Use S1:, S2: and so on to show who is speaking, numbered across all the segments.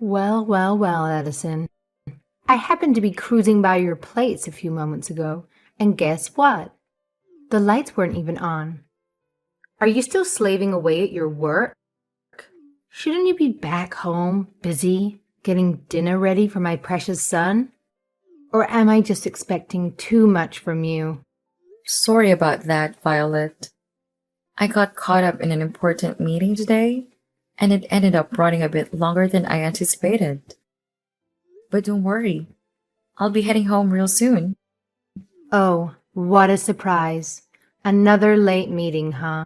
S1: Well, Edison. I happened to be cruising by your place a few moments ago, and guess what? The lights weren't even on. Are you still slaving away at your work? Shouldn't you be back home, busy, getting dinner ready for my precious son? Or am I just expecting too much from you?
S2: Sorry about that, Violet. I got caught up in an important meeting today, and it ended up running a bit longer than I anticipated. But don't worry, I'll be heading home real soon.
S1: Oh, what a surprise. Another late meeting, huh?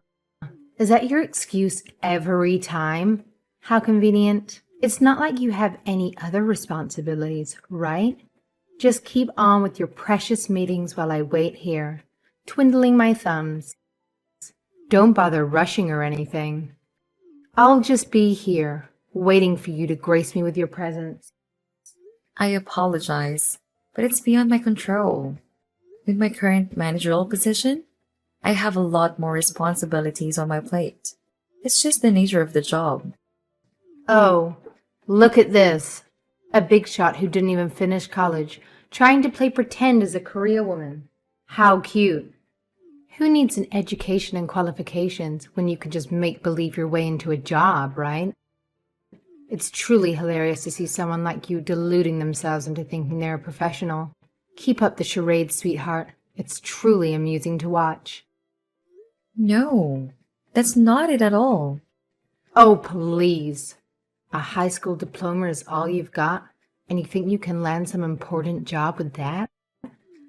S1: Is that your excuse every time? How convenient. It's not like you have any other responsibilities, right? Just keep on with your precious meetings while I wait here, twiddling my thumbs. Don't bother rushing or anything. I'll just be here, waiting for you to grace me with your presence.
S2: I apologize, but it's beyond my control. With my current managerial position, I have a lot more responsibilities on my plate. It's just the nature of the job.
S1: Oh, look at this. A big shot who didn't even finish college, trying to play pretend as a career woman. How cute. Who needs an education and qualifications when you can just make believe your way into a job, right? It's truly hilarious to see someone like you deluding themselves into thinking they're a professional. Keep up the charade, sweetheart. It's truly amusing to watch.
S2: No, that's not it at all.
S1: Oh, please. A high school diploma is all you've got, and you think you can land some important job with that?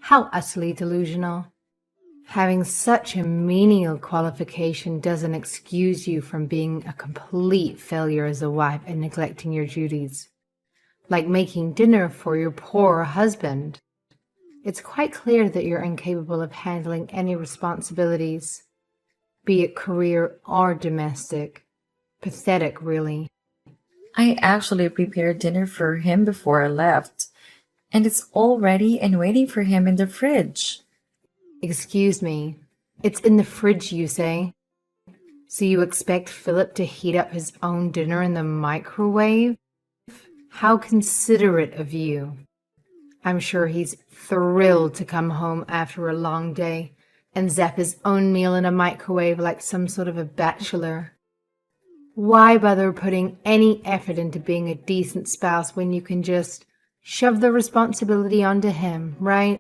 S1: How utterly delusional. Having such a menial qualification doesn't excuse you from being a complete failure as a wife and neglecting your duties, like making dinner for your poor husband. It's quite clear that you're incapable of handling any responsibilities, be it career or domestic. Pathetic, really.
S2: I actually prepared dinner for him before I left, and it's all ready and waiting for him in the fridge.
S1: Excuse me. It's in the fridge, you say? So you expect Philip to heat up his own dinner in the microwave? How considerate of you. I'm sure he's thrilled to come home after a long day and zap his own meal in a microwave like some sort of a bachelor. Why bother putting any effort into being a decent spouse when you can just shove the responsibility onto him, right?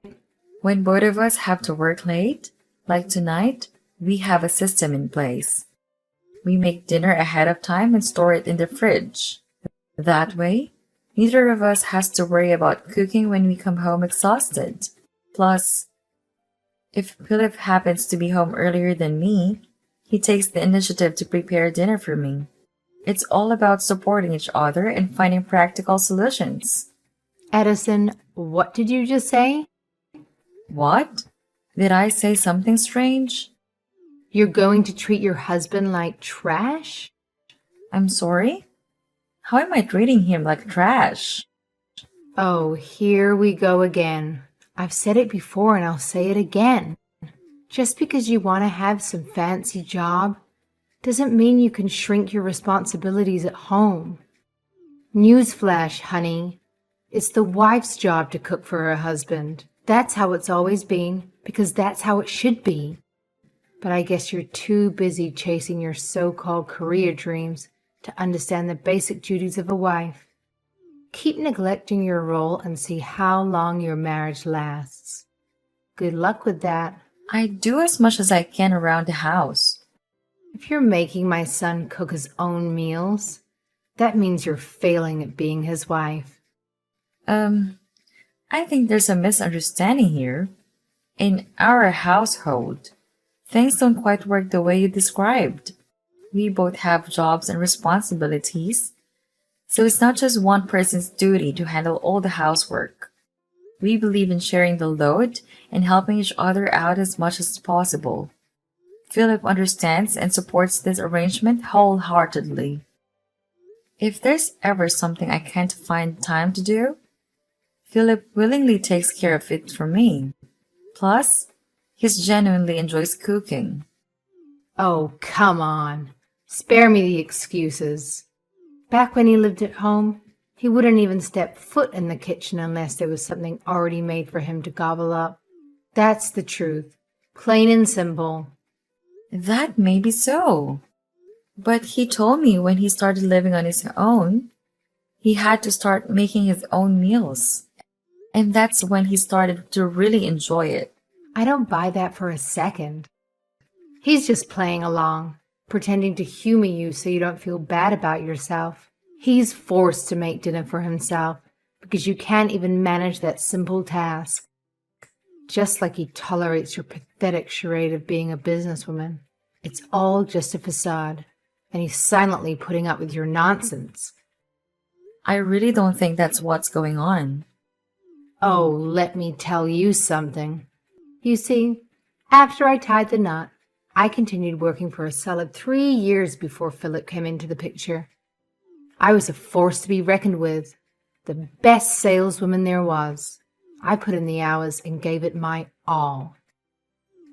S2: When both of us have to work late, like tonight, we have a system in place. We make dinner ahead of time and store it in the fridge. That way, neither of us has to worry about cooking when we come home exhausted. Plus, if Philip happens to be home earlier than me, he takes the initiative to prepare dinner for me. It's all about supporting each other and finding practical solutions.
S1: Edison, what did you just say?
S2: What? Did I say something strange?
S1: You're going to treat your husband like trash?
S2: I'm sorry? How am I treating him like trash?
S1: Oh, here we go again. I've said it before and I'll say it again. Just because you want to have some fancy job doesn't mean you can shrink your responsibilities at home. Newsflash, honey. It's the wife's job to cook for her husband. That's how it's always been, because that's how it should be. But I guess you're too busy chasing your so-called career dreams to understand the basic duties of a wife. Keep neglecting your role and see how long your marriage lasts. Good luck with that.
S2: I do as much as I can around the house.
S1: If you're making my son cook his own meals, that means you're failing at being his wife.
S2: I think there's a misunderstanding here. In our household, things don't quite work the way you described. We both have jobs and responsibilities, so it's not just one person's duty to handle all the housework. We believe in sharing the load and helping each other out as much as possible. Philip understands and supports this arrangement wholeheartedly. If there's ever something I can't find time to do, Philip willingly takes care of it for me. Plus, he genuinely enjoys cooking.
S1: Oh, come on. Spare me the excuses. Back when he lived at home, He wouldn't even step foot in the kitchen unless there was something already made for him to gobble up. That's the truth. Plain and simple.
S2: That may be so. But he told me when he started living on his own, he had to start making his own meals. And that's when he started to really enjoy it.
S1: I don't buy that for a second. He's just playing along, pretending to humor you so you don't feel bad about yourself. He's forced to make dinner for himself because you can't even manage that simple task. Just like he tolerates your pathetic charade of being a businesswoman. It's all just a facade, and he's silently putting up with your nonsense.
S2: I really don't think that's what's going on.
S1: Oh, let me tell you something. You see, after I tied the knot, I continued working for a solid 3 years before Philip came into the picture. I was a force to be reckoned with, the best saleswoman there was. I put in the hours and gave it my all.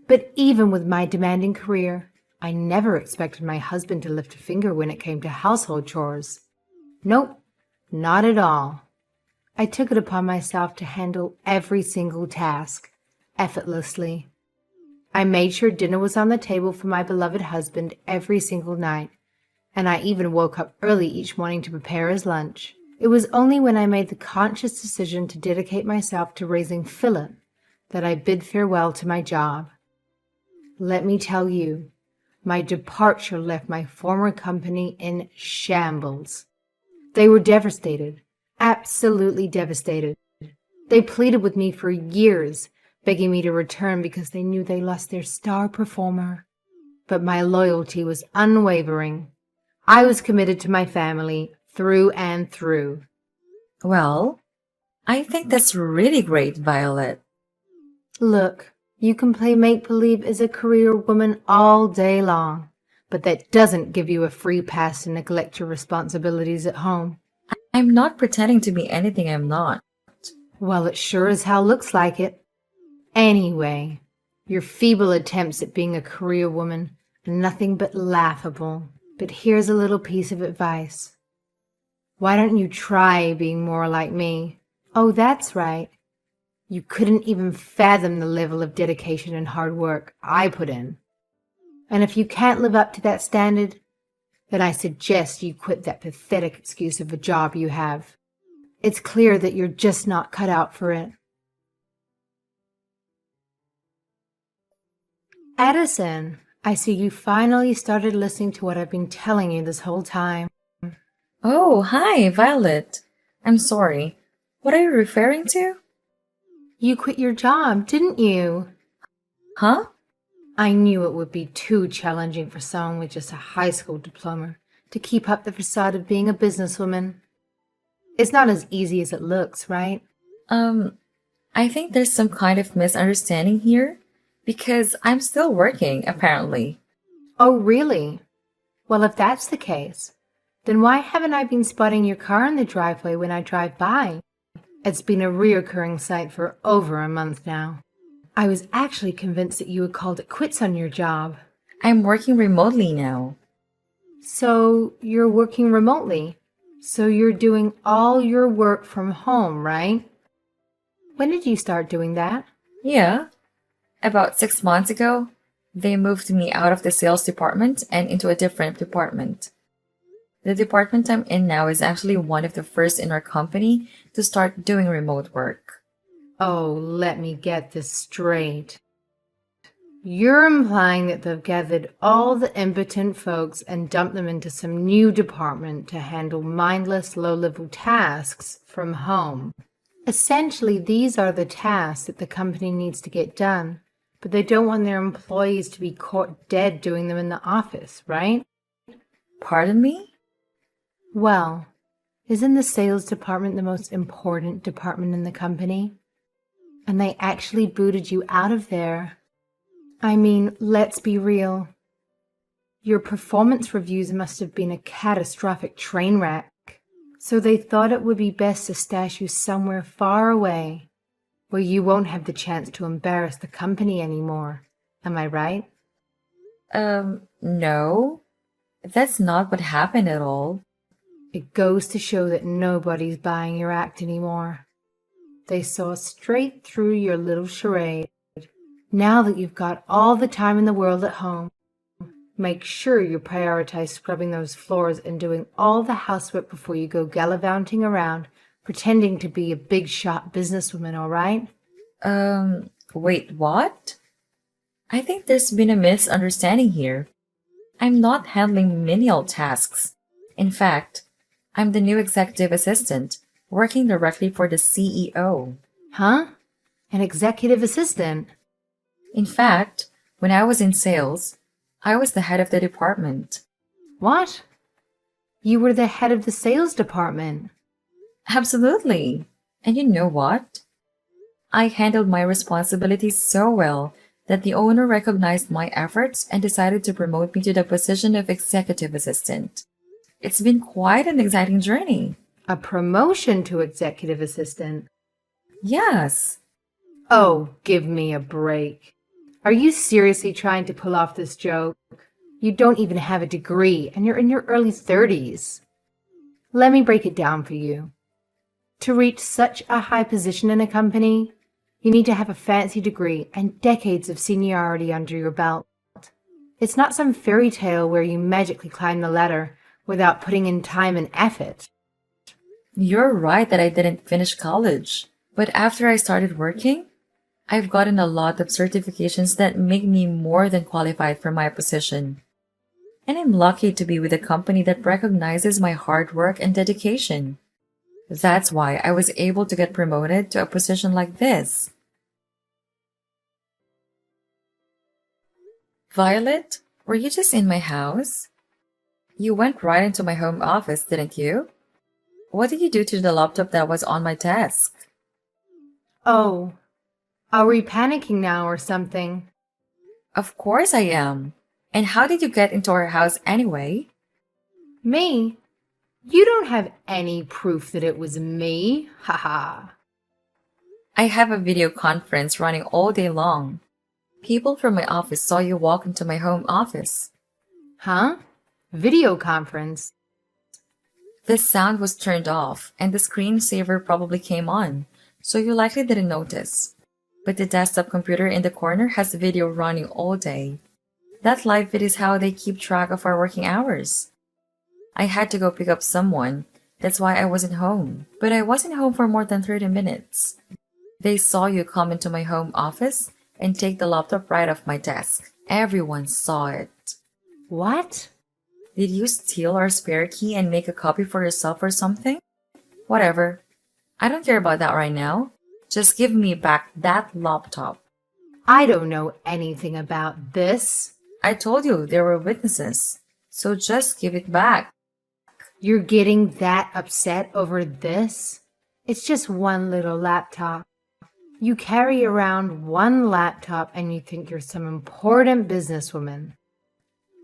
S1: But even with my demanding career, I never expected my husband to lift a finger when it came to household chores. Nope, not at all. I took it upon myself to handle every single task, effortlessly. I made sure dinner was on the table for my beloved husband every single night, and I even woke up early each morning to prepare his lunch. It was only when I made the conscious decision to dedicate myself to raising Philip that I bid farewell to my job. Let me tell you, my departure left my former company in shambles. They were devastated, absolutely devastated. They pleaded with me for years, begging me to return because they knew they lost their star performer. But my loyalty was unwavering. I was committed to my family through and through.
S2: Well, I think that's really great, Violet.
S1: Look, you can play make-believe as a career woman all day long, but that doesn't give you a free pass to neglect your responsibilities at home.
S2: I'm not pretending to be anything I'm not.
S1: Well, it sure as hell looks like it. Anyway, your feeble attempts at being a career woman are nothing but laughable. But here's a little piece of advice. Why don't you try being more like me? Oh, that's right. You couldn't even fathom the level of dedication and hard work I put in. And if you can't live up to that standard, then I suggest you quit that pathetic excuse of a job you have. It's clear that you're just not cut out for it. Addison, I see you finally started listening to what I've been telling you this whole time.
S2: Oh, hi, Violet. I'm sorry. What are you referring to?
S1: You quit your job, didn't you?
S2: Huh?
S1: I knew it would be too challenging for someone with just a high school diploma to keep up the facade of being a businesswoman. It's not as easy as it looks, right?
S2: I think there's some kind of misunderstanding here because I'm still working, apparently.
S1: Oh, really? Well, if that's the case, then why haven't I been spotting your car in the driveway when I drive by? It's been a reoccurring sight for over a month now. I was actually convinced that you had called it quits on your job.
S2: I'm working remotely now.
S1: So you're working remotely. So you're doing all your work from home, right? When did you start doing that?
S2: Yeah. About 6 months ago, they moved me out of the sales department and into a different department. The department I'm in now is actually one of the first in our company to start doing remote work.
S1: Oh, let me get this straight. You're implying that they've gathered all the impotent folks and dumped them into some new department to handle mindless, low-level tasks from home. Essentially, these are the tasks that the company needs to get done, but they don't want their employees to be caught dead doing them in the office, right?
S2: Pardon me?
S1: Well, isn't the sales department the most important department in the company? And they actually booted you out of there. I mean, let's be real. Your performance reviews must have been a catastrophic train wreck. So they thought it would be best to stash you somewhere far away, where you won't have the chance to embarrass the company anymore. Am I right?
S2: No. That's not what happened at all.
S1: It goes to show that nobody's buying your act anymore. They saw straight through your little charade. Now that you've got all the time in the world at home, make sure you prioritize scrubbing those floors and doing all the housework before you go gallivanting around, pretending to be a big shot businesswoman, all right?
S2: Wait, what? I think there's been a misunderstanding here. I'm not handling menial tasks. In fact, I'm the new executive assistant, working directly for the CEO.
S1: Huh? An executive assistant?
S2: In fact, when I was in sales, I was the head of the department.
S1: What? You were the head of the sales department.
S2: Absolutely. And you know what? I handled my responsibilities so well that the owner recognized my efforts and decided to promote me to the position of executive assistant. It's been quite an exciting journey.
S1: A promotion to executive assistant?
S2: Yes.
S1: Oh, give me a break. Are you seriously trying to pull off this joke? You don't even have a degree and you're in your early 30s. Let me break it down for you. To reach such a high position in a company, you need to have a fancy degree and decades of seniority under your belt. It's not some fairy tale where you magically climb the ladder without putting in time and effort.
S2: You're right that I didn't finish college. But after I started working, I've gotten a lot of certifications that make me more than qualified for my position. And I'm lucky to be with a company that recognizes my hard work and dedication. That's why I was able to get promoted to a position like this. Violet, were you just in my house? You went right into my home office, didn't you? What did you do to the laptop that was on my desk?
S1: Oh, are we panicking now or something?
S2: Of course I am. And how did you get into our house anyway?
S1: Me? You don't have any proof that it was me. Haha.
S2: I have a video conference running all day long. People from my office saw you walk into my home office.
S1: Huh? Video conference?
S2: The sound was turned off and the screensaver probably came on, so you likely didn't notice. But the desktop computer in the corner has video running all day. That live feed is how they keep track of our working hours. I had to go pick up someone. That's why I wasn't home. But I wasn't home for more than 30 minutes. They saw you come into my home office and take the laptop right off my desk. Everyone saw it.
S1: What?
S2: Did you steal our spare key and make a copy for yourself or something? Whatever. I don't care about that right now. Just give me back that laptop.
S1: I don't know anything about this.
S2: I told you there were witnesses. So just give it back.
S1: You're getting that upset over this? It's just one little laptop. You carry around one laptop and you think you're some important businesswoman.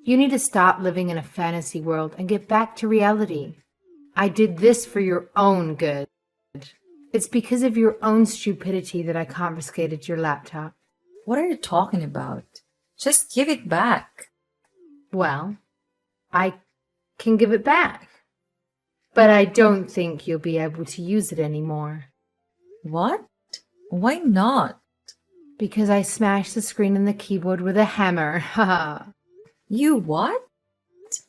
S1: You need to stop living in a fantasy world and get back to reality. I did this for your own good. It's because of your own stupidity that I confiscated your laptop.
S2: What are you talking about? Just give it back.
S1: Well, I can give it back. But I don't think you'll be able to use it anymore.
S2: What? Why not?
S1: Because I smashed the screen and the keyboard with a hammer. Haha.
S2: You what?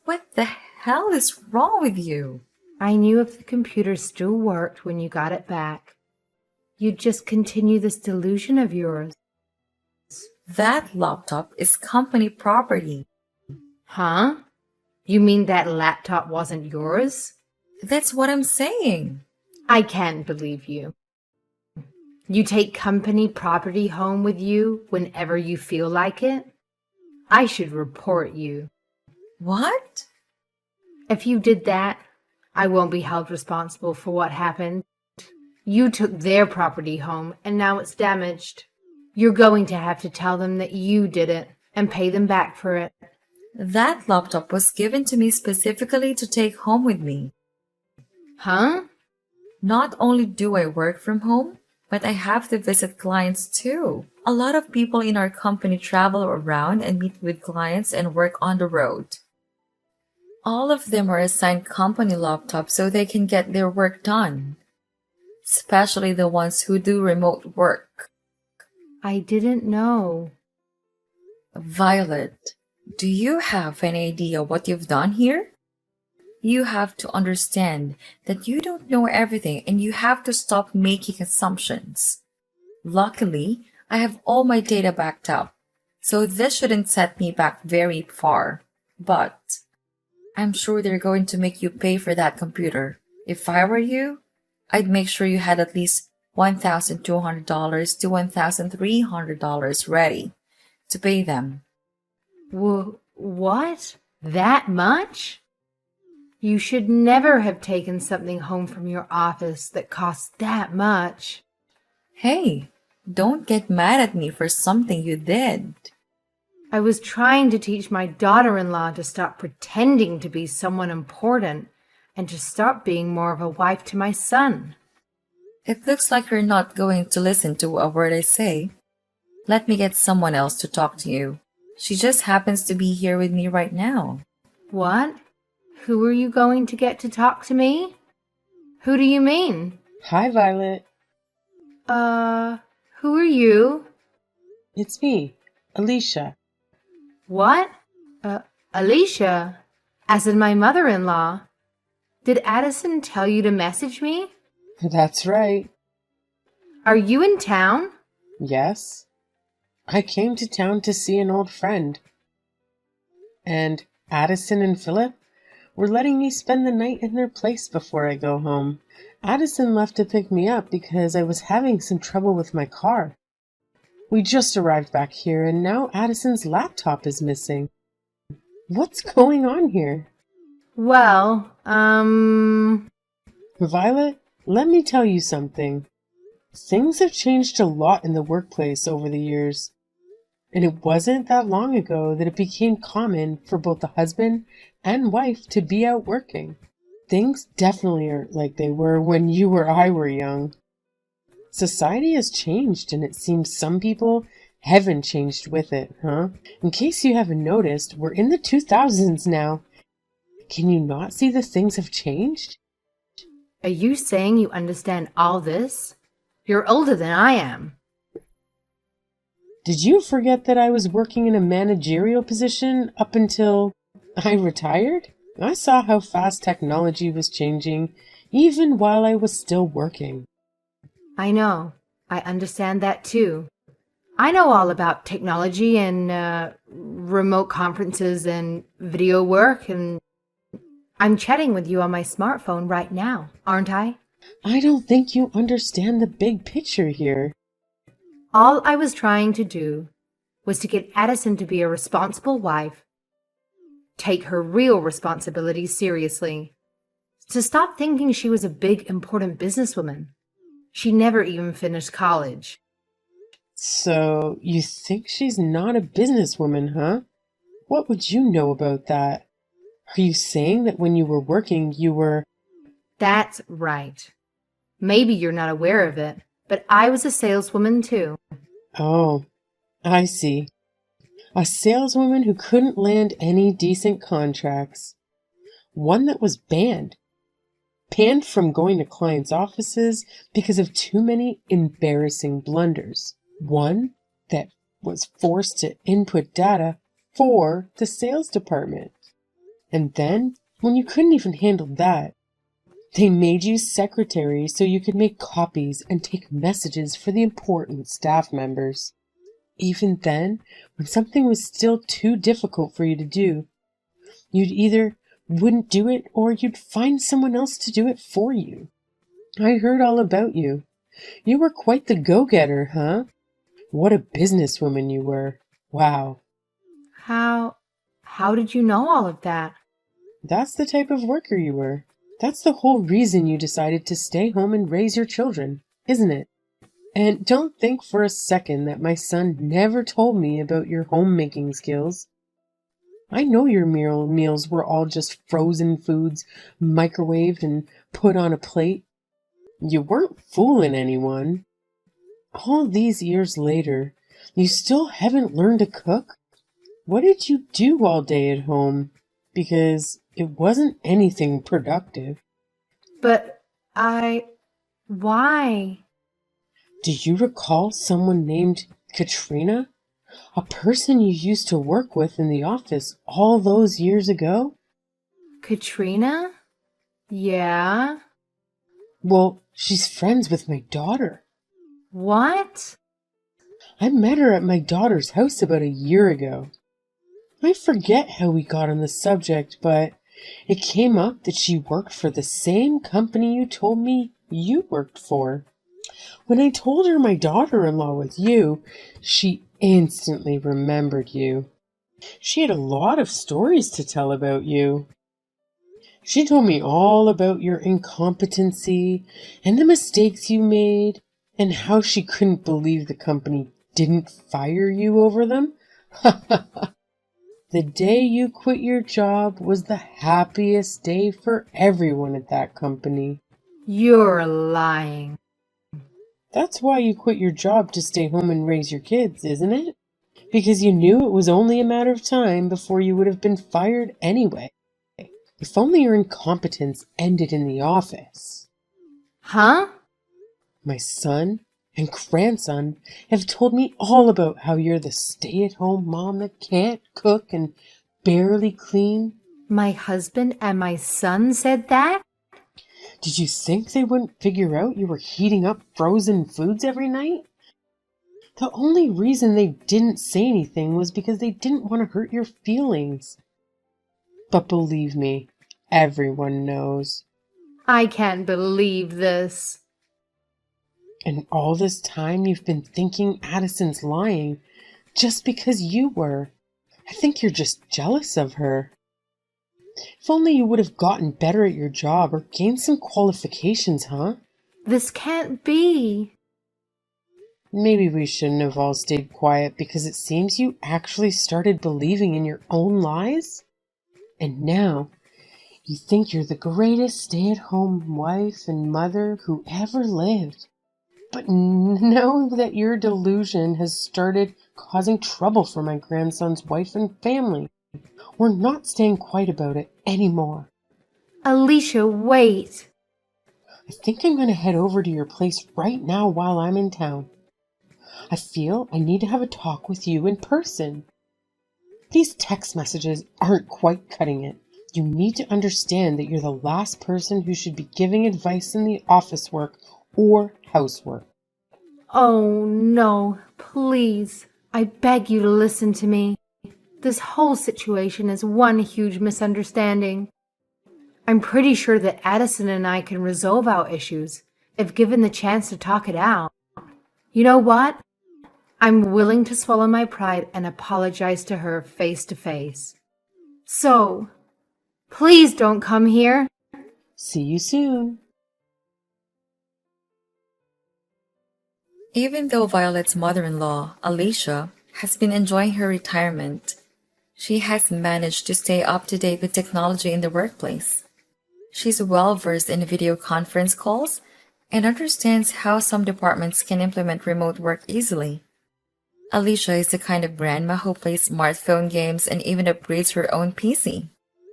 S2: What the hell is wrong with you?
S1: I knew if the computer still worked when you got it back, you'd just continue this delusion of yours.
S2: That laptop is company property.
S1: Huh? You mean that laptop wasn't yours?
S2: That's what I'm saying.
S1: I can't believe you. You take company property home with you whenever you feel like it? I should report you.
S2: What?
S1: If you did that, I won't be held responsible for what happened. You took their property home and now it's damaged. You're going to have to tell them that you did it and pay them back for it.
S2: That laptop was given to me specifically to take home with me.
S1: Huh?
S2: Not only do I work from home, but I have to visit clients too. A lot of people in our company travel around and meet with clients and work on the road. All of them are assigned company laptops so they can get their work done, especially the ones who do remote work.
S1: I didn't know.
S2: Violet, do you have any idea what you've done here? You have to understand that you don't know everything and you have to stop making assumptions. Luckily, I have all my data backed up, so this shouldn't set me back very far. But I'm sure they're going to make you pay for that computer. If I were you, I'd make sure you had at least $1,200 to $1,300 ready to pay them.
S1: What? That much? You should never have taken something home from your office that costs that much.
S2: Hey, don't get mad at me for something you did.
S1: I was trying to teach my daughter-in-law to stop pretending to be someone important and to stop being more of a wife to my son.
S2: It looks like you're not going to listen to a word I say. Let me get someone else to talk to you. She just happens to be here with me right now.
S1: What? Who are you going to get to talk to me? Who do you mean?
S3: Hi, Violet.
S1: Who are you?
S3: It's me, Alicia.
S1: What? Alicia? As in my mother-in-law. Did Addison tell you to message me?
S3: That's right.
S1: Are you in town?
S3: Yes. I came to town to see an old friend. And Addison and Philip were letting me spend the night in their place before I go home. Addison left to pick me up because I was having some trouble with my car. We just arrived back here and now Addison's laptop is missing. What's going on here?
S1: Well,
S3: Violet, let me tell you something. Things have changed a lot in the workplace over the years. And it wasn't that long ago that it became common for both the husband and wife to be out working. Things definitely aren't like they were when you or I were young. Society has changed, and it seems some people haven't changed with it, huh? In case you haven't noticed, we're in the 2000s now. Can you not see that things have changed?
S1: are you saying you understand all this? You're older than I am.
S3: Did you forget that I was working in a managerial position up until I retired? I saw how fast technology was changing, even while I was still working.
S1: I know. I understand that too. I know all about technology and remote conferences and video work, and I'm chatting with you on my smartphone right now, aren't I?
S3: I don't think you understand the big picture here.
S1: All I was trying to do was to get Addison to be a responsible wife, take her real responsibilities seriously, to stop thinking she was a big, important businesswoman. She never even finished college.
S3: So, you think she's not a businesswoman, huh? What would you know about that? Are you saying that when you were working, you were...
S1: That's right. Maybe you're not aware of it, but I was a saleswoman too.
S3: Oh, I see. A saleswoman who couldn't land any decent contracts. One that was banned. Banned from going to clients' offices because of too many embarrassing blunders. One that was forced to input data for the sales department. And then, when you couldn't even handle that, they made you secretary so you could make copies and take messages for the important staff members. Even then, when something was still too difficult for you to do, you'd either wouldn't do it or you'd find someone else to do it for you. I heard all about you. You were quite the go-getter, huh? What a businesswoman you were. Wow.
S1: How did you know all of that?
S3: That's the type of worker you were. That's the whole reason you decided to stay home and raise your children, isn't it? And don't think for a second that my son never told me about your homemaking skills. I know your meals were all just frozen foods, microwaved and put on a plate. You weren't fooling anyone. All these years later, you still haven't learned to cook? What did you do all day at home? Because It wasn't anything productive.
S1: But why?
S3: Do you recall someone named Katrina? A person you used to work with in the office all those years ago?
S1: Katrina? Yeah?
S3: Well, she's friends with my daughter.
S1: What?
S3: I met her at my daughter's house about a year ago. I forget how we got on the subject, but it came up that she worked for the same company you told me you worked for. When I told her my daughter-in-law was you, she instantly remembered you. She had a lot of stories to tell about you. She told me all about your incompetency and the mistakes you made and how she couldn't believe the company didn't fire you over them. The day you quit your job was the happiest day for everyone at that company.
S1: You're lying.
S3: That's why you quit your job to stay home and raise your kids, isn't it? Because you knew it was only a matter of time before you would have been fired anyway. If only your incompetence ended in the office.
S1: Huh?
S3: My son and grandson have told me all about how you're the stay-at-home mom that can't cook and barely clean.
S1: My husband and my son said that?
S3: Did you think they wouldn't figure out you were heating up frozen foods every night? The only reason they didn't say anything was because they didn't want to hurt your feelings. But believe me, everyone knows.
S1: I can't believe this.
S3: And all this time you've been thinking Addison's lying just because you were. I think you're just jealous of her. If only you would have gotten better at your job or gained some qualifications, huh?
S1: This can't be.
S3: Maybe we shouldn't have all stayed quiet because it seems you actually started believing in your own lies. And now you think you're the greatest stay-at-home wife and mother who ever lived. But know that your delusion has started causing trouble for my grandson's wife and family. We're not staying quiet about it anymore.
S1: Alicia, wait.
S3: I think I'm going to head over to your place right now while I'm in town. I feel I need to have a talk with you in person. These text messages aren't quite cutting it. You need to understand that you're the last person who should be giving advice in the office work or housework.
S1: Oh, no, please. I beg you to listen to me. This whole situation is one huge misunderstanding. I'm pretty sure that Addison and I can resolve our issues if given the chance to talk it out. You know what? I'm willing to swallow my pride and apologize to her face to face. So, please don't come here.
S3: See you soon.
S2: Even though Violet's mother-in-law, Alicia, has been enjoying her retirement, she has managed to stay up to date with technology in the workplace. She's well versed in video conference calls and understands how some departments can implement remote work easily. Alicia is the kind of grandma who plays smartphone games and even upgrades her own PC.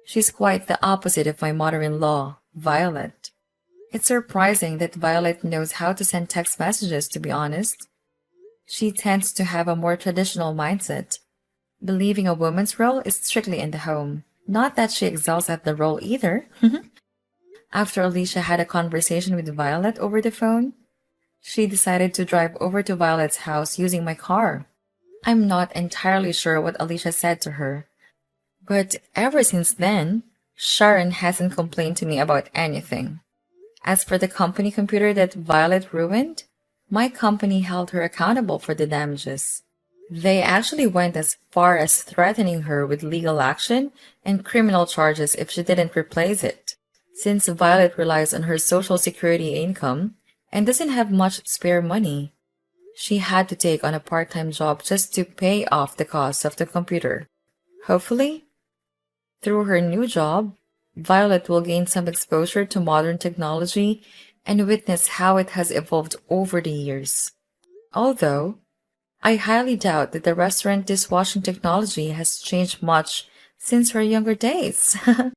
S2: She's quite the opposite of my mother-in-law, Violet. It's surprising that Violet knows how to send text messages, to be honest. She tends to have a more traditional mindset, believing a woman's role is strictly in the home. Not that she excels at the role either. After Alicia had a conversation with Violet over the phone, she decided to drive over to Violet's house using my car. I'm not entirely sure what Alicia said to her, but ever since then, Sharon hasn't complained to me about anything. As for the company computer that Violet ruined, my company held her accountable for the damages. They actually went as far as threatening her with legal action and criminal charges if she didn't replace it. Since Violet relies on her Social Security income and doesn't have much spare money, she had to take on a part-time job just to pay off the cost of the computer. Hopefully, through her new job, Violet will gain some exposure to modern technology and witness how it has evolved over the years. Although, I highly doubt that the restaurant dishwashing technology has changed much since her younger days.